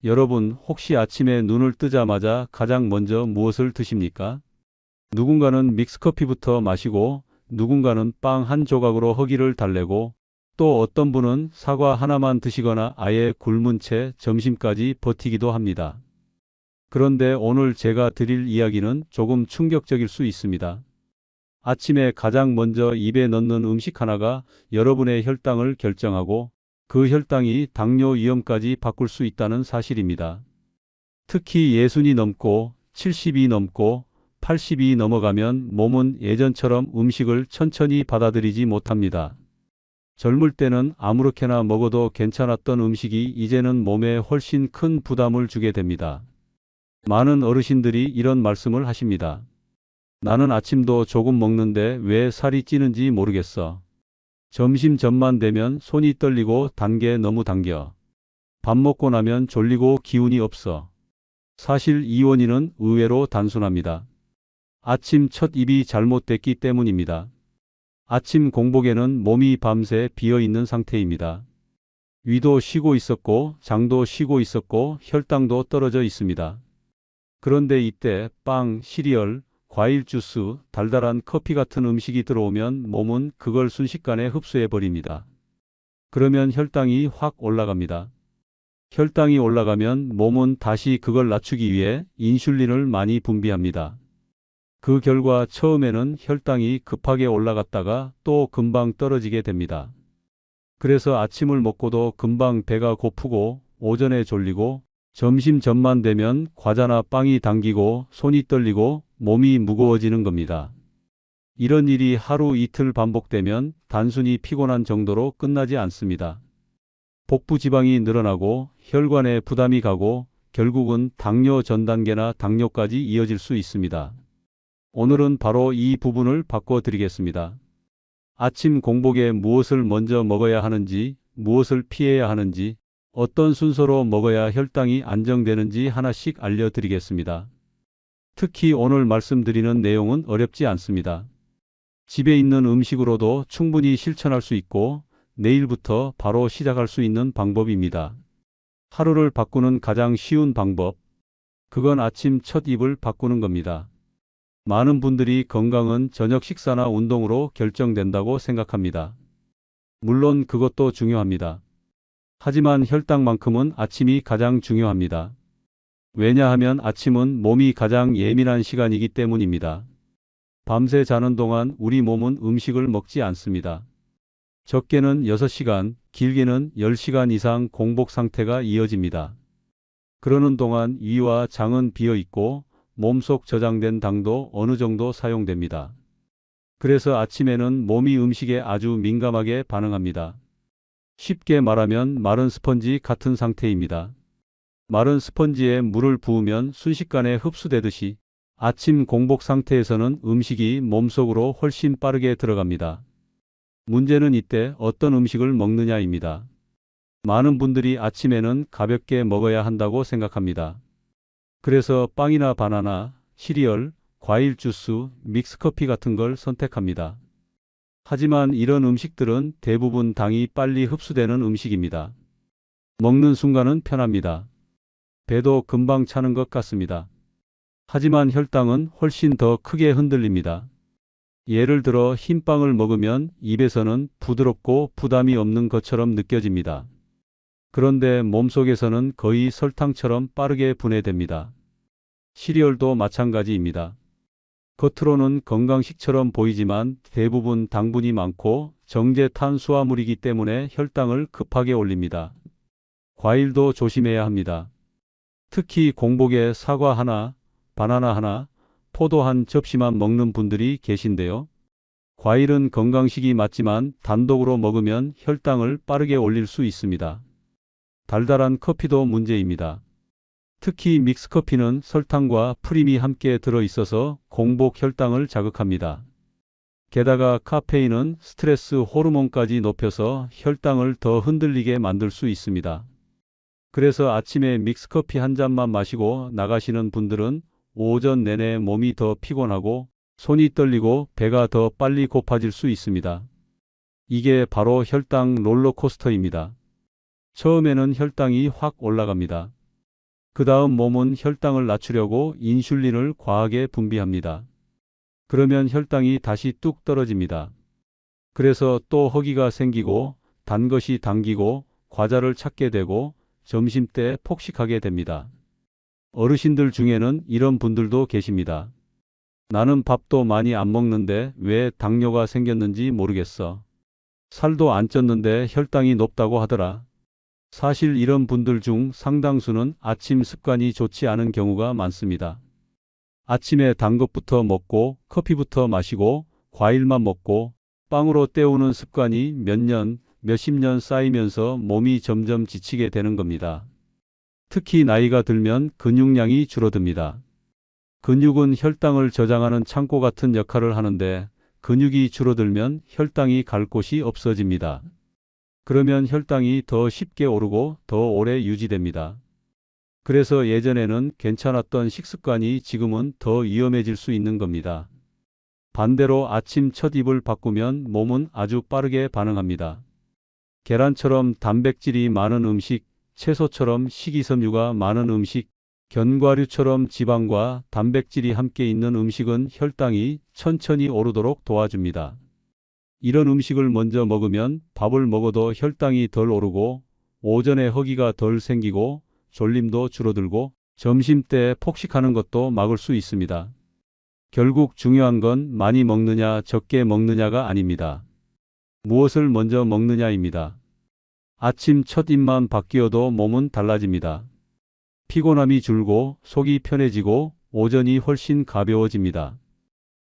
여러분, 혹시 아침에 눈을 뜨자마자 가장 먼저 무엇을 드십니까? 누군가는 믹스커피부터 마시고, 누군가는 빵 한 조각으로 허기를 달래고, 또 어떤 분은 사과 하나만 드시거나 아예 굶은 채 점심까지 버티기도 합니다. 그런데 오늘 제가 드릴 이야기는 조금 충격적일 수 있습니다. 아침에 가장 먼저 입에 넣는 음식 하나가 여러분의 혈당을 결정하고 그 혈당이 당뇨 위험까지 바꿀 수 있다는 사실입니다. 특히 60이 넘고 70이 넘고 80이 넘어가면 몸은 예전처럼 음식을 천천히 받아들이지 못합니다. 젊을 때는 아무렇게나 먹어도 괜찮았던 음식이 이제는 몸에 훨씬 큰 부담을 주게 됩니다. 많은 어르신들이 이런 말씀을 하십니다. 나는 아침도 조금 먹는데 왜 살이 찌는지 모르겠어. 점심 전만 되면 손이 떨리고 단 게 너무 당겨. 밥 먹고 나면 졸리고 기운이 없어. 사실 이 원인은 의외로 단순합니다. 아침 첫 입이 잘못됐기 때문입니다. 아침 공복에는 몸이 밤새 비어있는 상태입니다. 위도 쉬고 있었고 장도 쉬고 있었고 혈당도 떨어져 있습니다. 그런데 이때 빵, 시리얼, 과일 주스, 달달한 커피 같은 음식이 들어오면 몸은 그걸 순식간에 흡수해 버립니다. 그러면 혈당이 확 올라갑니다. 혈당이 올라가면 몸은 다시 그걸 낮추기 위해 인슐린을 많이 분비합니다. 그 결과 처음에는 혈당이 급하게 올라갔다가 또 금방 떨어지게 됩니다. 그래서 아침을 먹고도 금방 배가 고프고 오전에 졸리고 점심 전만 되면 과자나 빵이 당기고 손이 떨리고 몸이 무거워지는 겁니다. 이런 일이 하루 이틀 반복되면 단순히 피곤한 정도로 끝나지 않습니다. 복부 지방이 늘어나고 혈관에 부담이 가고 결국은 당뇨 전 단계나 당뇨까지 이어질 수 있습니다. 오늘은 바로 이 부분을 바꿔드리겠습니다. 아침 공복에 무엇을 먼저 먹어야 하는지, 무엇을 피해야 하는지, 어떤 순서로 먹어야 혈당이 안정되는지 하나씩 알려드리겠습니다. 특히 오늘 말씀드리는 내용은 어렵지 않습니다. 집에 있는 음식으로도 충분히 실천할 수 있고 내일부터 바로 시작할 수 있는 방법입니다. 하루를 바꾸는 가장 쉬운 방법, 그건 아침 첫 입을 바꾸는 겁니다. 많은 분들이 건강은 저녁 식사나 운동으로 결정된다고 생각합니다. 물론 그것도 중요합니다. 하지만 혈당만큼은 아침이 가장 중요합니다. 왜냐하면 아침은 몸이 가장 예민한 시간이기 때문입니다. 밤새 자는 동안 우리 몸은 음식을 먹지 않습니다. 적게는 6시간, 길게는 10시간 이상 공복 상태가 이어집니다. 그러는 동안 위와 장은 비어 있고 몸속 저장된 당도 어느 정도 사용됩니다. 그래서 아침에는 몸이 음식에 아주 민감하게 반응합니다. 쉽게 말하면 마른 스펀지 같은 상태입니다. 마른 스펀지에 물을 부으면 순식간에 흡수되듯이 아침 공복 상태에서는 음식이 몸속으로 훨씬 빠르게 들어갑니다. 문제는 이때 어떤 음식을 먹느냐입니다. 많은 분들이 아침에는 가볍게 먹어야 한다고 생각합니다. 그래서 빵이나 바나나, 시리얼, 과일 주스, 믹스커피 같은 걸 선택합니다. 하지만 이런 음식들은 대부분 당이 빨리 흡수되는 음식입니다. 먹는 순간은 편합니다. 배도 금방 차는 것 같습니다. 하지만 혈당은 훨씬 더 크게 흔들립니다. 예를 들어 흰빵을 먹으면 입에서는 부드럽고 부담이 없는 것처럼 느껴집니다. 그런데 몸속에서는 거의 설탕처럼 빠르게 분해됩니다. 시리얼도 마찬가지입니다. 겉으로는 건강식처럼 보이지만 대부분 당분이 많고 정제 탄수화물이기 때문에 혈당을 급하게 올립니다. 과일도 조심해야 합니다. 특히 공복에 사과 하나, 바나나 하나, 포도 한 접시만 먹는 분들이 계신데요. 과일은 건강식이 맞지만 단독으로 먹으면 혈당을 빠르게 올릴 수 있습니다. 달달한 커피도 문제입니다. 특히 믹스커피는 설탕과 프림이 함께 들어있어서 공복 혈당을 자극합니다. 게다가 카페인은 스트레스 호르몬까지 높여서 혈당을 더 흔들리게 만들 수 있습니다. 그래서 아침에 믹스커피 한 잔만 마시고 나가시는 분들은 오전 내내 몸이 더 피곤하고 손이 떨리고 배가 더 빨리 고파질 수 있습니다. 이게 바로 혈당 롤러코스터입니다. 처음에는 혈당이 확 올라갑니다. 그 다음 몸은 혈당을 낮추려고 인슐린을 과하게 분비합니다. 그러면 혈당이 다시 뚝 떨어집니다. 그래서 또 허기가 생기고 단 것이 당기고 과자를 찾게 되고 점심때 폭식하게 됩니다. 어르신들 중에는 이런 분들도 계십니다. 나는 밥도 많이 안 먹는데 왜 당뇨가 생겼는지 모르겠어. 살도 안 쪘는데 혈당이 높다고 하더라. 사실 이런 분들 중 상당수는 아침 습관이 좋지 않은 경우가 많습니다. 아침에 단 것부터 먹고 커피부터 마시고 과일만 먹고 빵으로 때우는 습관이 몇 년, 몇십 년 쌓이면서 몸이 점점 지치게 되는 겁니다. 특히 나이가 들면 근육량이 줄어듭니다. 근육은 혈당을 저장하는 창고 같은 역할을 하는데 근육이 줄어들면 혈당이 갈 곳이 없어집니다. 그러면 혈당이 더 쉽게 오르고 더 오래 유지됩니다. 그래서 예전에는 괜찮았던 식습관이 지금은 더 위험해질 수 있는 겁니다. 반대로 아침 첫 입을 바꾸면 몸은 아주 빠르게 반응합니다. 계란처럼 단백질이 많은 음식, 채소처럼 식이섬유가 많은 음식, 견과류처럼 지방과 단백질이 함께 있는 음식은 혈당이 천천히 오르도록 도와줍니다. 이런 음식을 먼저 먹으면 밥을 먹어도 혈당이 덜 오르고 오전에 허기가 덜 생기고 졸림도 줄어들고 점심때 폭식하는 것도 막을 수 있습니다. 결국 중요한 건 많이 먹느냐 적게 먹느냐가 아닙니다. 무엇을 먼저 먹느냐입니다. 아침 첫 입만 바뀌어도 몸은 달라집니다. 피곤함이 줄고 속이 편해지고 오전이 훨씬 가벼워집니다.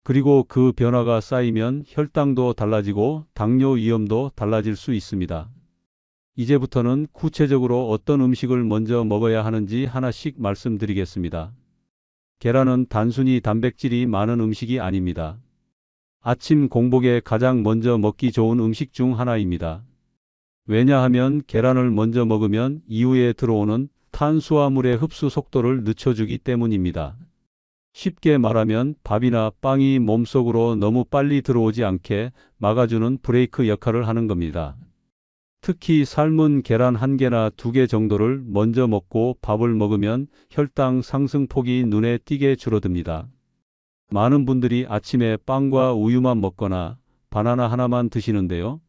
그리고 그 변화가 쌓이면 혈당도 달라지고 당뇨 위험도 달라질 수 있습니다. 이제부터는 구체적으로 어떤 음식을 먼저 먹어야 하는지 하나씩 말씀드리겠습니다. 계란은 단순히 단백질이 많은 음식이 아닙니다. 아침 공복에 가장 먼저 먹기 좋은 음식 중 하나입니다. 왜냐하면 계란을 먼저 먹으면 이후에 들어오는 탄수화물의 흡수 속도를 늦춰주기 때문입니다. 쉽게 말하면 밥이나 빵이 몸속으로 너무 빨리 들어오지 않게 막아주는 브레이크 역할을 하는 겁니다. 특히 삶은 계란 1개나 2개 정도를 먼저 먹고 밥을 먹으면 혈당 상승폭이 눈에 띄게 줄어듭니다. 많은 분들이 아침에 빵과 우유만 먹거나 바나나 하나만 드시는데요.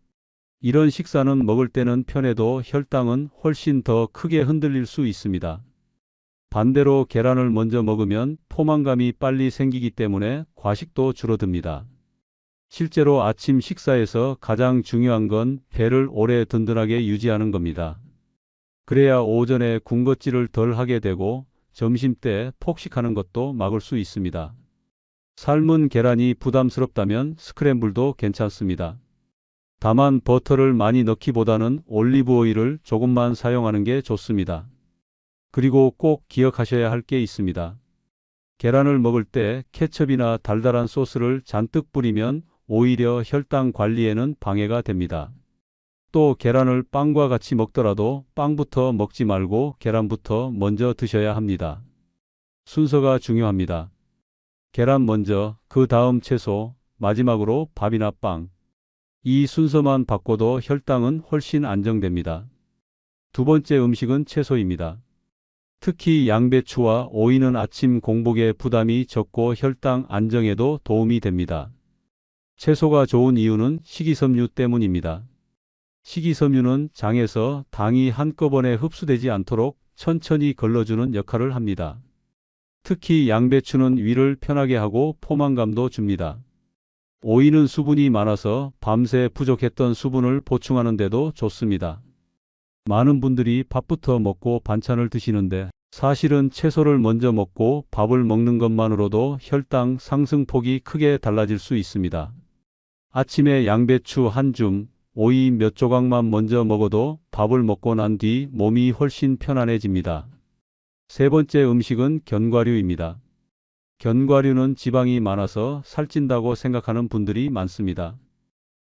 이런 식사는 먹을 때는 편해도 혈당은 훨씬 더 크게 흔들릴 수 있습니다. 반대로 계란을 먼저 먹으면 포만감이 빨리 생기기 때문에 과식도 줄어듭니다. 실제로 아침 식사에서 가장 중요한 건 배를 오래 든든하게 유지하는 겁니다. 그래야 오전에 군것질을 덜 하게 되고 점심때 폭식하는 것도 막을 수 있습니다. 삶은 계란이 부담스럽다면 스크램블도 괜찮습니다. 다만 버터를 많이 넣기보다는 올리브 오일을 조금만 사용하는 게 좋습니다. 그리고 꼭 기억하셔야 할 게 있습니다. 계란을 먹을 때 케첩이나 달달한 소스를 잔뜩 뿌리면 오히려 혈당 관리에는 방해가 됩니다. 또 계란을 빵과 같이 먹더라도 빵부터 먹지 말고 계란부터 먼저 드셔야 합니다. 순서가 중요합니다. 계란 먼저, 그 다음 채소, 마지막으로 밥이나 빵. 이 순서만 바꿔도 혈당은 훨씬 안정됩니다. 두 번째 음식은 채소입니다. 특히 양배추와 오이는 아침 공복에 부담이 적고 혈당 안정에도 도움이 됩니다. 채소가 좋은 이유는 식이섬유 때문입니다. 식이섬유는 장에서 당이 한꺼번에 흡수되지 않도록 천천히 걸러주는 역할을 합니다. 특히 양배추는 위를 편하게 하고 포만감도 줍니다. 오이는 수분이 많아서 밤새 부족했던 수분을 보충하는 데도 좋습니다. 많은 분들이 밥부터 먹고 반찬을 드시는데 사실은 채소를 먼저 먹고 밥을 먹는 것만으로도 혈당 상승폭이 크게 달라질 수 있습니다. 아침에 양배추 한 줌, 오이 몇 조각만 먼저 먹어도 밥을 먹고 난 뒤 몸이 훨씬 편안해집니다. 세 번째 음식은 견과류입니다. 견과류는 지방이 많아서 살찐다고 생각하는 분들이 많습니다.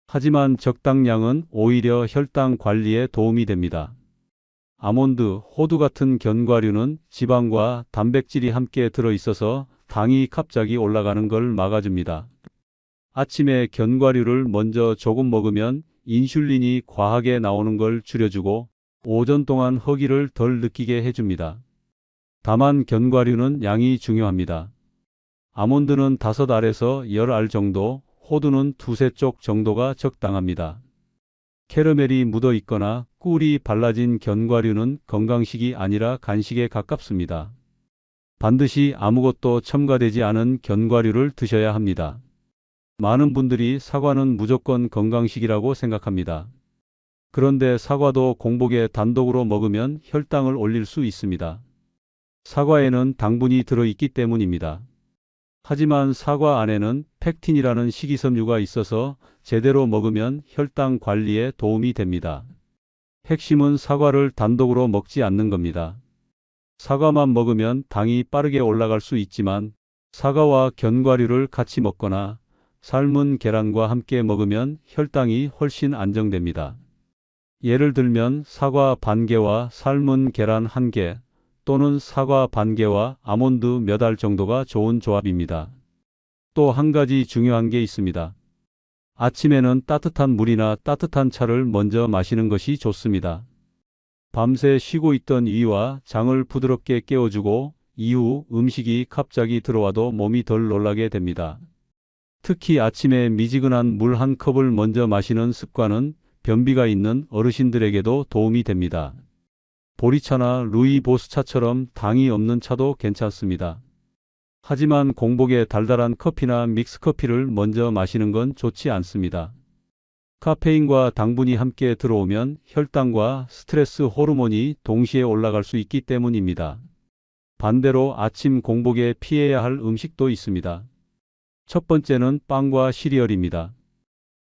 하지만 적당량은 오히려 혈당 관리에 도움이 됩니다. 아몬드, 호두 같은 견과류는 지방과 단백질이 함께 들어있어서 당이 갑자기 올라가는 걸 막아줍니다. 아침에 견과류를 먼저 조금 먹으면 인슐린이 과하게 나오는 걸 줄여주고 오전 동안 허기를 덜 느끼게 해줍니다. 다만 견과류는 양이 중요합니다. 아몬드는 5알에서 10알 정도, 호두는 2~3쪽 정도가 적당합니다. 캐러멜이 묻어 있거나 꿀이 발라진 견과류는 건강식이 아니라 간식에 가깝습니다. 반드시 아무것도 첨가되지 않은 견과류를 드셔야 합니다. 많은 분들이 사과는 무조건 건강식이라고 생각합니다. 그런데 사과도 공복에 단독으로 먹으면 혈당을 올릴 수 있습니다. 사과에는 당분이 들어있기 때문입니다. 하지만 사과 안에는 펙틴이라는 식이섬유가 있어서 제대로 먹으면 혈당 관리에 도움이 됩니다. 핵심은 사과를 단독으로 먹지 않는 겁니다. 사과만 먹으면 당이 빠르게 올라갈 수 있지만 사과와 견과류를 같이 먹거나 삶은 계란과 함께 먹으면 혈당이 훨씬 안정됩니다. 예를 들면 사과 반 개와 삶은 계란 1개 또는 사과 반 개와 아몬드 몇 알 정도가 좋은 조합입니다. 또 한 가지 중요한 게 있습니다. 아침에는 따뜻한 물이나 따뜻한 차를 먼저 마시는 것이 좋습니다. 밤새 쉬고 있던 위와 장을 부드럽게 깨워주고 이후 음식이 갑자기 들어와도 몸이 덜 놀라게 됩니다. 특히 아침에 미지근한 물 1컵을 먼저 마시는 습관은 변비가 있는 어르신들에게도 도움이 됩니다. 보리차나 루이보스차처럼 당이 없는 차도 괜찮습니다. 하지만 공복에 달달한 커피나 믹스커피를 먼저 마시는 건 좋지 않습니다. 카페인과 당분이 함께 들어오면 혈당과 스트레스 호르몬이 동시에 올라갈 수 있기 때문입니다. 반대로 아침 공복에 피해야 할 음식도 있습니다. 첫 번째는 빵과 시리얼입니다.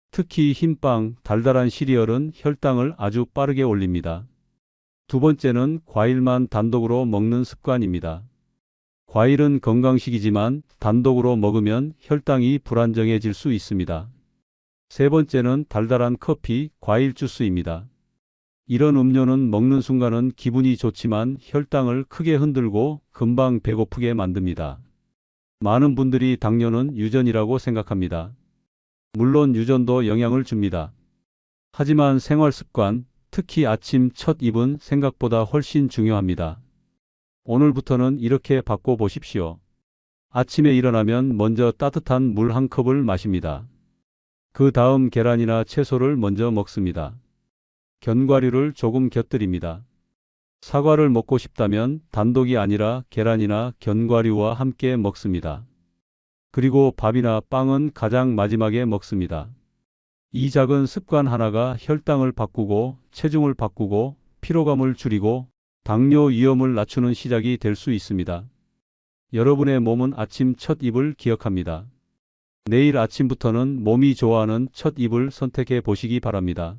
특히 흰빵, 달달한 시리얼은 혈당을 아주 빠르게 올립니다. 두 번째는 과일만 단독으로 먹는 습관입니다. 과일은 건강식이지만 단독으로 먹으면 혈당이 불안정해질 수 있습니다. 세 번째는 달달한 커피, 과일 주스입니다. 이런 음료는 먹는 순간은 기분이 좋지만 혈당을 크게 흔들고 금방 배고프게 만듭니다. 많은 분들이 당뇨는 유전이라고 생각합니다. 물론 유전도 영향을 줍니다. 하지만 생활 습관, 특히 아침 첫 입은 생각보다 훨씬 중요합니다. 오늘부터는 이렇게 바꿔보십시오. 아침에 일어나면 먼저 따뜻한 물 1컵을 마십니다. 그 다음 계란이나 채소를 먼저 먹습니다. 견과류를 조금 곁들입니다. 사과를 먹고 싶다면 단독이 아니라 계란이나 견과류와 함께 먹습니다. 그리고 밥이나 빵은 가장 마지막에 먹습니다. 이 작은 습관 하나가 혈당을 바꾸고 체중을 바꾸고 피로감을 줄이고 당뇨 위험을 낮추는 시작이 될 수 있습니다. 여러분의 몸은 아침 첫 입을 기억합니다. 내일 아침부터는 몸이 좋아하는 첫 입을 선택해 보시기 바랍니다.